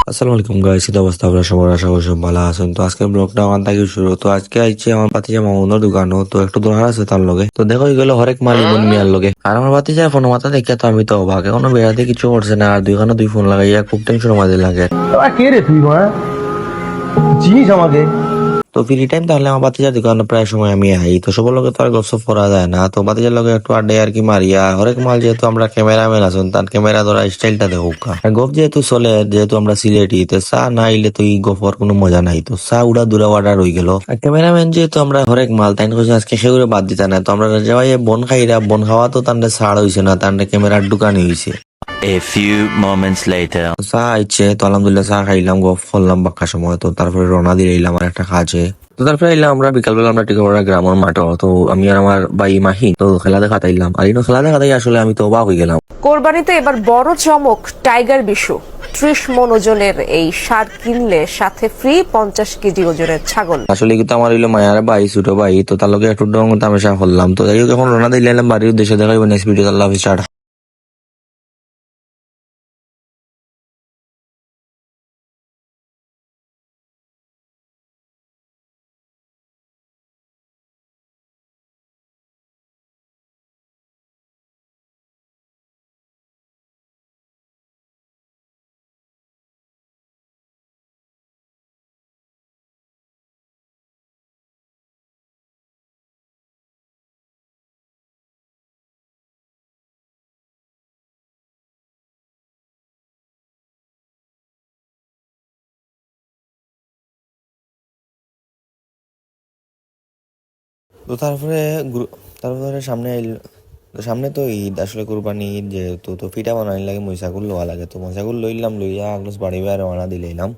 আসসালামু আলাইকুম গাইস, কি অবস্থা? আপনারা সবার আশা করি সব ভালো আছেন। তো আজকে ব্লগটা আমার থেকে শুরু। তো আজকে আইছে আমার ভাতিজা মামুনের দোকানও, তো একটু দোকান আছে তার লগে। তো দেখো গেল হরেক মাল ইমন মিয়ার লগে। আর আমার ভাতিজা ফোন মাথা দেখে তো আমি তো অবাক, এখনো বেড়াতে কিছু করছে না, আর দুই ফোন লাগাইয়া খুব টেনশন মাঝে লাগে। কে রে তুই মা চিনিস আমাকে? তো ফ্রি টাইম তাহলে আমার ভাতিজার দোকানে প্রায় সময় আমি আই। তো সবার লগে তো আর গপসপ করা যায় না, তো ভাতিজার লগে একটু আড্ডাই আর কি মারিয়া হরেক মাল, যেহেতু আমরা ক্যামেরাম্যান আছেন, তার ক্যামেরা ধরা স্টাইলটা দেখো। আর গপ যেহেতু চলে, যেহেতু আমরা সিলেটি, তো চা না আইলে তো এই গপর কোনো মজা নাই। তো চা উড়া দূরা ওয়াডা রয়ে গেল। আর ক্যামেরাম্যান যেহেতু আমরা হরেক মাল তাই কইছে আজকে সেগুলো বাদ দিতে না। তো আমরা যাওয়াই বন খাইরা, বন খাওয়া তো তান্ডে ছাড় হইছে না, তান্ডে ক্যামেরার দোকানই হইছে। A few moments later. চা আইছে, তো আলহামদুলিল্লাহ চা খাইলাম, গপ করলাম বাক্কা সময়। তো তারপরে রওনা দিয়ে এলাম আর একটা কাজে। তো তারপরে এলাম আমরা বিকালবেলা, আমরা টিকাপাড়া গ্রামের মাঠে। তো আমি আর আমার ভাই মাহি তো খেলা দেখাতে এলাম, আর ইনো খেলা দেখাতে আসলে আমি তো অবাক হয়ে গেলাম। কোরবানিতে এবার বড় চমক টাইগার বিশু। 30 মণ ওজনের এই ষাঁড় কিনলে সাথে ফ্রি 50 কেজি ওজনের ছাগল। আসলে কিন্তু আমার হইলো মায়ার ভাই, ছোট ভাই, তো তার লগে একটু তামেশা করলাম। তো যাই হোক, এখন রওনা দিয়ে এলাম বাড়ির উদ্দেশ্যে। দেখাইব নেক্সট ভিডিও। আল্লাহ হাফিজ, টাটা। তো তারপরে সামনে তো ঈদ, আসলে কোরবানি ঈদ যেহেতু, তো পিঠা বানাইলে লাগে মহিষাগুল লোয়া লাগে। তো মহিষাগুল লইলাম, লইয়া আগলস বাড়ি রওনা দিলাম।